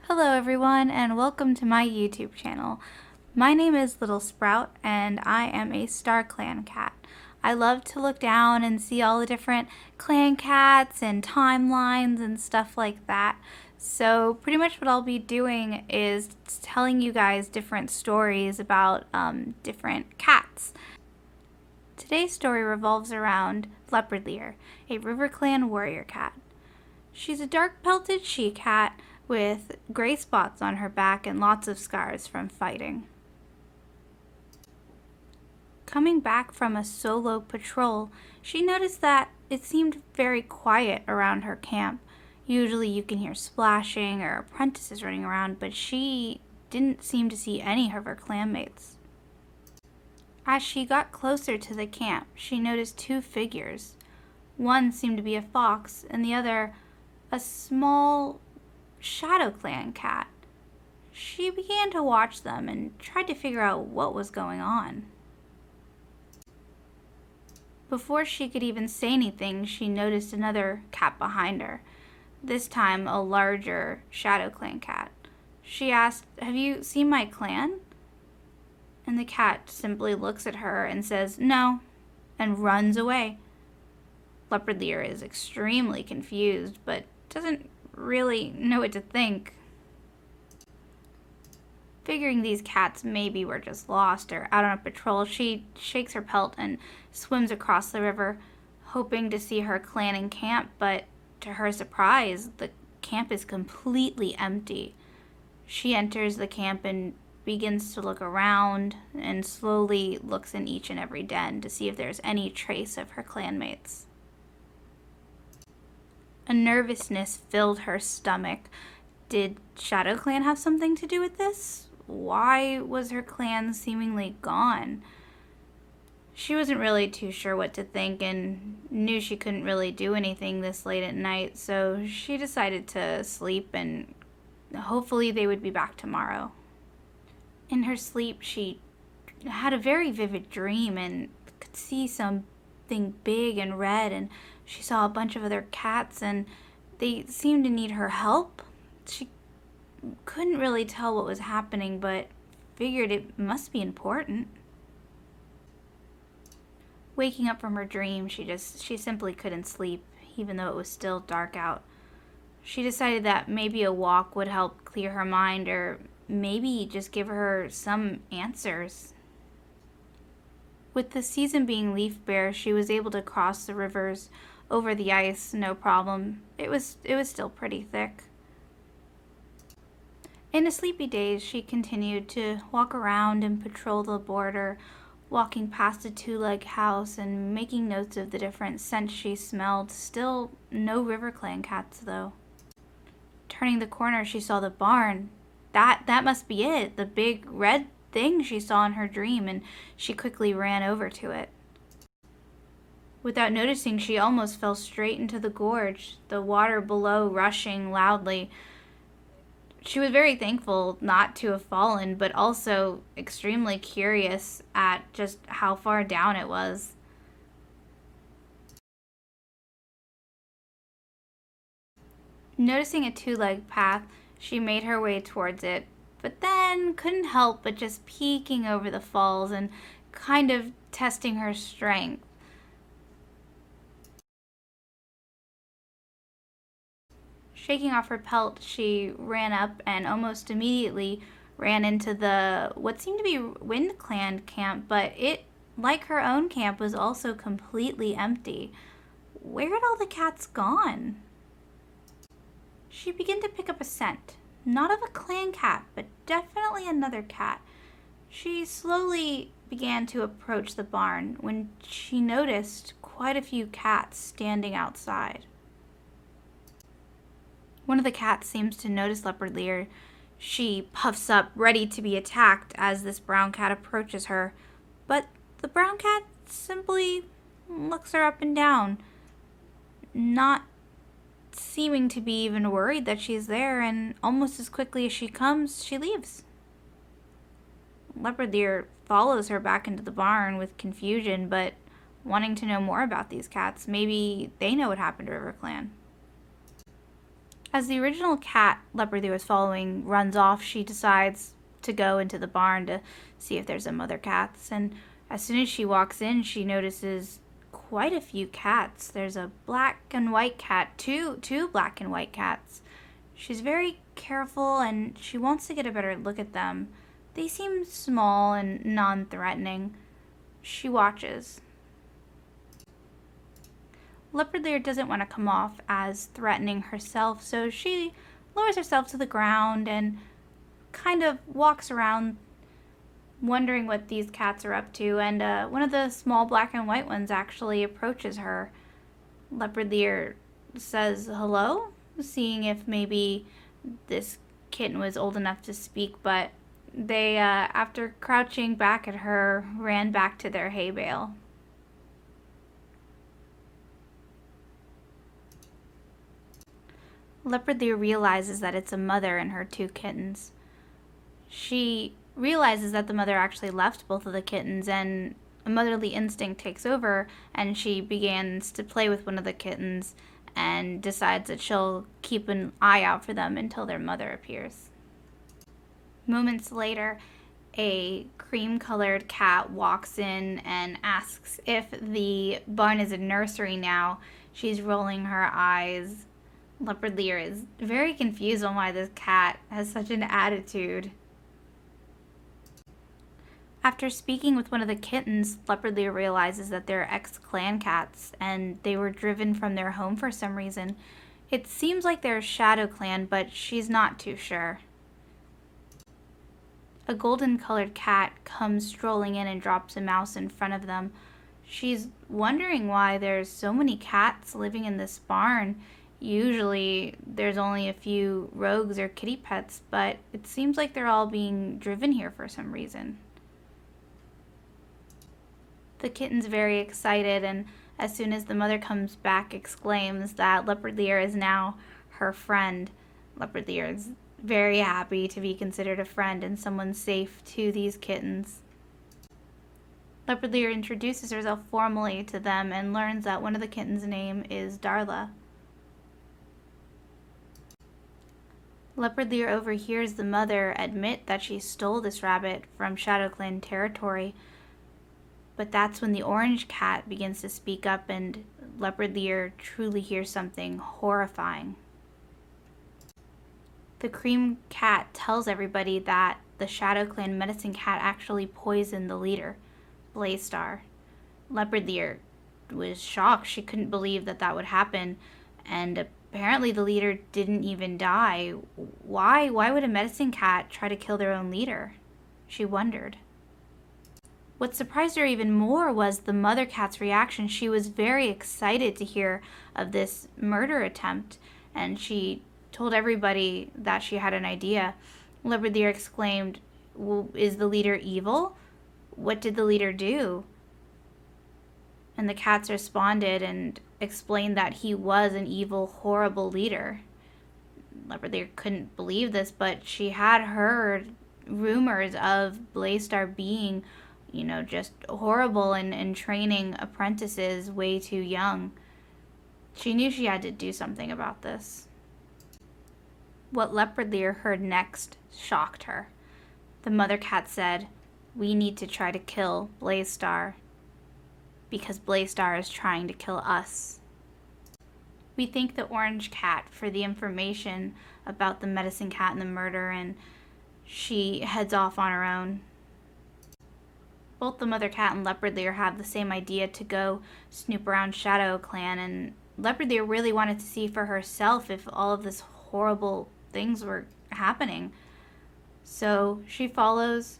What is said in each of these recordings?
Hello everyone and welcome to my YouTube channel. My name is Littlesprout and I am a Star Clan cat. I love to look down and see all the different clan cats and timelines and stuff like that. So pretty much what I'll be doing is telling you guys different stories about different cats. Today's story revolves around Leopardleer, a River Clan warrior cat. She's a dark-pelted she-cat with gray spots on her back and lots of scars from fighting. Coming back from a solo patrol, she noticed that it seemed very quiet around her camp. Usually you can hear splashing or apprentices running around, but she didn't seem to see any of her clanmates. As she got closer to the camp, she noticed two figures. One seemed to be a fox, and the other a small Shadow Clan cat. She began to watch them and tried to figure out what was going on. Before she could even say anything, she noticed another cat behind her, this time a larger Shadow Clan cat. She asked, "Have you seen my clan?" And the cat simply looks at her and says, "No," and runs away. Leopardleer is extremely confused, but doesn't really know what to think. Figuring these cats maybe were just lost or out on a patrol, she shakes her pelt and swims across the river, hoping to see her clan in camp, but to her surprise, the camp is completely empty. She enters the camp and begins to look around and slowly looks in each and every den to see if there's any trace of her clanmates. A nervousness filled her stomach. Did Shadow Clan have something to do with this? Why was her clan seemingly gone? She wasn't really too sure what to think and knew she couldn't really do anything this late at night, so she decided to sleep and hopefully they would be back tomorrow. In her sleep, she had a very vivid dream and could see something big and red, and she saw a bunch of other cats and they seemed to need her help. She couldn't really tell what was happening, but figured it must be important. Waking up from her dream, she simply couldn't sleep, even though it was still dark out. She decided that maybe a walk would help clear her mind, or maybe just give her some answers. With the season being leaf bare, she was able to cross the rivers over the ice, no problem. It was still pretty thick. In a sleepy daze, she continued to walk around and patrol the border, walking past a two-leg house and making notes of the different scents she smelled. Still no River Clan cats, though. Turning the corner, she saw the barn. That must be it, the big red thing she saw in her dream, and she quickly ran over to it. Without noticing, she almost fell straight into the gorge, the water below rushing loudly. She was very thankful not to have fallen, but also extremely curious at just how far down it was. Noticing a two-legged path, she made her way towards it, but then couldn't help but just peeking over the falls and kind of testing her strength. Shaking off her pelt, she ran up and almost immediately ran into the what seemed to be Wind Clan camp, but it, like her own camp, was also completely empty. Where had all the cats gone? She began to pick up a scent, not of a clan cat, but definitely another cat. She slowly began to approach the barn when she noticed quite a few cats standing outside. One of the cats seems to notice Leopardleer. She puffs up, ready to be attacked as this brown cat approaches her, but the brown cat simply looks her up and down, not seeming to be even worried that she's there, and almost as quickly as she comes, she leaves. Leopardleer follows her back into the barn with confusion, but wanting to know more about these cats. Maybe they know what happened to River Clan. As the original cat Leopardleer was following runs off, she decides to go into the barn to see if there's some other cats. And as soon as she walks in, she notices quite a few cats. There's a black and white cat, two black and white cats. She's very careful and she wants to get a better look at them. They seem small and non-threatening. She watches. Leopardleer doesn't want to come off as threatening herself, so she lowers herself to the ground and kind of walks around wondering what these cats are up to, and one of the small black and white ones actually approaches her. Leopardleer says hello, seeing if maybe this kitten was old enough to speak, but they, after crouching back at her, ran back to their hay bale. Leopardleer realizes that it's a mother and her two kittens. She realizes that the mother actually left both of the kittens, and a motherly instinct takes over, and she begins to play with one of the kittens and decides that she'll keep an eye out for them until their mother appears. Moments later, a cream-colored cat walks in and asks if the barn is a nursery now. She's rolling her eyes. Leopardleer is very confused on why this cat has such an attitude. After speaking with one of the kittens, Leopardleer realizes that they're ex-clan cats and they were driven from their home for some reason. It seems like they're a shadow clan, but she's not too sure. A golden-colored cat comes strolling in and drops a mouse in front of them. She's wondering why there's so many cats living in this barn. Usually there's only a few rogues or kitty pets, but it seems like they're all being driven here for some reason. The kitten's very excited, and as soon as the mother comes back, exclaims that Leopardleer is now her friend. Leopardleer is very happy to be considered a friend and someone safe to these kittens. Leopardleer introduces herself formally to them and learns that one of the kittens' name is Darla. Leopardleer overhears the mother admit that she stole this rabbit from Shadow Clan territory, but that's when the orange cat begins to speak up and Leopardleer truly hears something horrifying. The cream cat tells everybody that the Shadow Clan medicine cat actually poisoned the leader, Blaystar. Leopardleer was shocked. She couldn't believe that that would happen, and apparently the leader didn't even die. Why would a medicine cat try to kill their own leader? She wondered. What surprised her even more was the mother cat's reaction. She was very excited to hear of this murder attempt, and she told everybody that she had an idea. Leopardleer exclaimed, "Well, is the leader evil? What did the leader do?" And the cats responded and explained that he was an evil, horrible leader. Leopardleer couldn't believe this, but she had heard rumors of Blaystar being, just horrible and training apprentices way too young. She knew she had to do something about this. What Leopardleer heard next shocked her. The mother cat said, "We need to try to kill Blaystar, because Blaystar is trying to kill us." We thank the orange cat for the information about the medicine cat and the murder, and she heads off on her own. Both the mother cat and Leopardleer have the same idea to go snoop around Shadow Clan, and Leopardleer really wanted to see for herself if all of this horrible things were happening. So she follows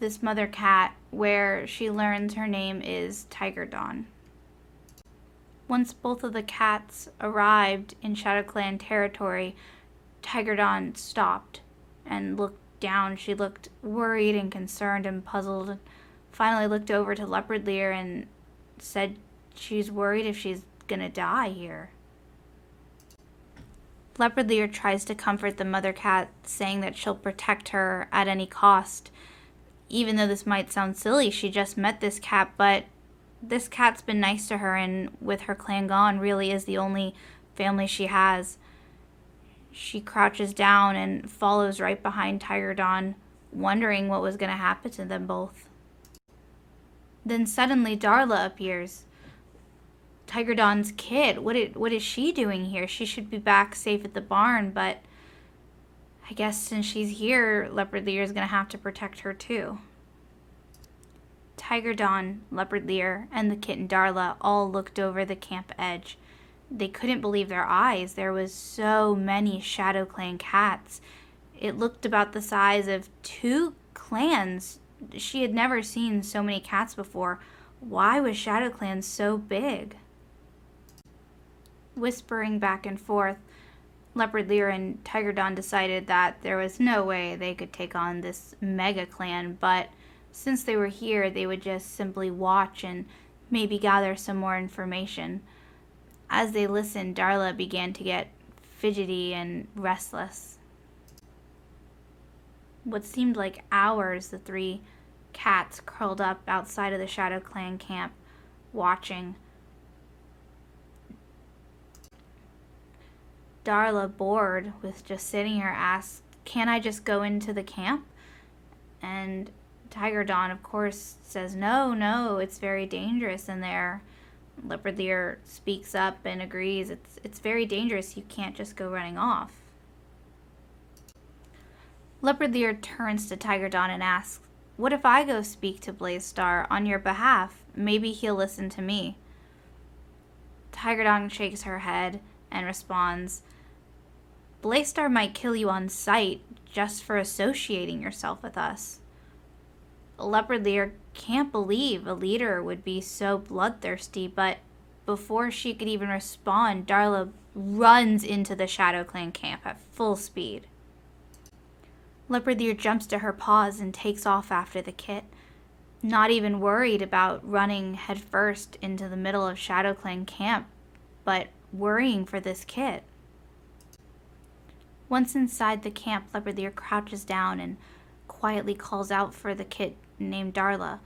this mother cat where she learns her name is Tiger Dawn. Once both of the cats arrived in Shadow Clan territory, Tiger Dawn stopped and looked down. She looked worried and concerned and puzzled, and finally looked over to Leopardleer and said she's worried if she's gonna die here. Leopardleer tries to comfort the mother cat, saying that she'll protect her at any cost. Even though this might sound silly, she just met this cat, but this cat's been nice to her, and with her clan gone, really is the only family she has. She crouches down and follows right behind Tiger Dawn, wondering what was going to happen to them both. Then suddenly Darla appears. Tiger Dawn's kid. What is she doing here? She should be back safe at the barn, but I guess since she's here, Leopardleer is going to have to protect her too. Tiger Dawn, Leopardleer, and the kitten Darla all looked over the camp edge. They couldn't believe their eyes. There was so many Shadow Clan cats. It looked about the size of 2 clans. She had never seen so many cats before. Why was Shadow Clan so big? Whispering back and forth, Leopardleer and Tiger Dawn decided that there was no way they could take on this mega clan, but since they were here, they would just simply watch and maybe gather some more information. As they listened, Darla began to get fidgety and restless. What seemed like hours, the 3 cats curled up outside of the Shadow Clan camp, watching. Darla, bored with just sitting here, asked, "Can I just go into the camp?" And Tiger Dawn, of course, says, No, it's very dangerous in there. Leopardleer speaks up and agrees. It's very dangerous. You can't just go running off. Leopardleer turns to Tiger Dawn and asks, "What if I go speak to Blaze on your behalf? Maybe he'll listen to me." Tiger Dawn shakes her head and responds, "Blaze might kill you on sight just for associating yourself with us." Leopardleer can't believe a leader would be so bloodthirsty, but before she could even respond, Darla runs into the Shadow Clan camp at full speed. Leopardleer jumps to her paws and takes off after the kit, not even worried about running headfirst into the middle of Shadow Clan camp, but worrying for this kit. Once inside the camp, Leopardleer crouches down and quietly calls out for the kit named Darla.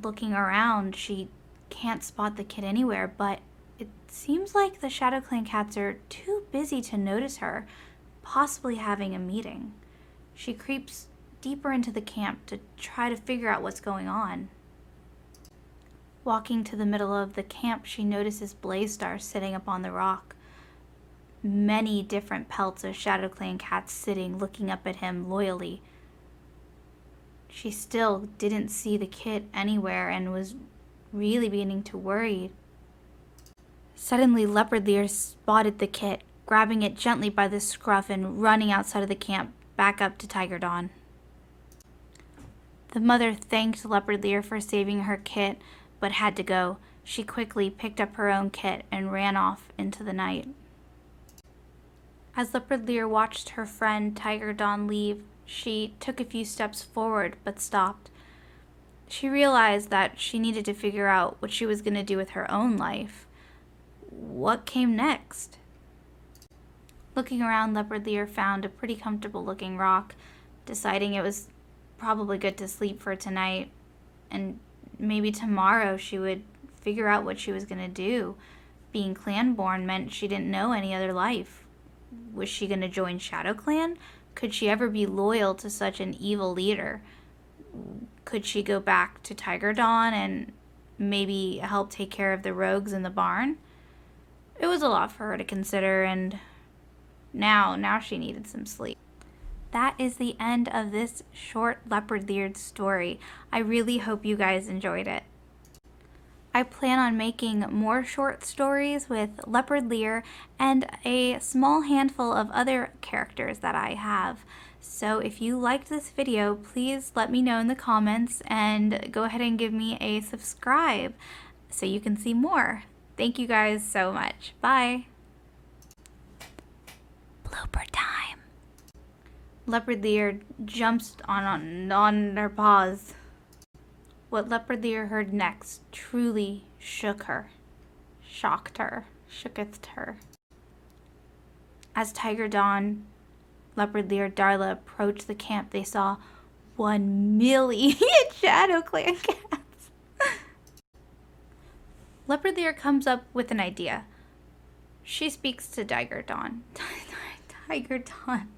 Looking around, she can't spot the kid anywhere, but it seems like the Shadow Clan cats are too busy to notice her, possibly having a meeting. She creeps deeper into the camp to try to figure out what's going on. Walking to the middle of the camp, she notices Blaze sitting up on the rock. Many different pelts of Shadow Clan cats sitting, looking up at him loyally. She still didn't see the kit anywhere and was really beginning to worry. Suddenly, Leopardleer spotted the kit, grabbing it gently by the scruff and running outside of the camp, back up to Tiger Dawn. The mother thanked Leopardleer for saving her kit, but had to go. She quickly picked up her own kit and ran off into the night. As Leopardleer watched her friend Tiger Dawn leave, she took a few steps forward but stopped. She realized that she needed to figure out what she was going to do with her own life. What came next? Looking around, Leopardleer found a pretty comfortable looking rock, deciding it was probably good to sleep for tonight, and maybe tomorrow she would figure out what she was going to do. Being clan-born meant she didn't know any other life. Was she going to join Shadow Clan? Could she ever be loyal to such an evil leader? Could she go back to Tiger Dawn and maybe help take care of the rogues in the barn? It was a lot for her to consider, and now she needed some sleep. That is the end of this short Leopardleer story. I really hope you guys enjoyed it. I plan on making more short stories with Leopardleer and a small handful of other characters that I have. So if you liked this video, please let me know in the comments and go ahead and give me a subscribe so you can see more. Thank you guys so much. Bye. Blooper time. Leopardleer jumps on her paws. What Leopardleer heard next truly shook her, shooketh her. As Tiger Dawn, Leopardleer, Darla approached the camp, they saw 1 million Shadow Clan cats. Leopardleer comes up with an idea. She speaks to Tiger Dawn. You're done.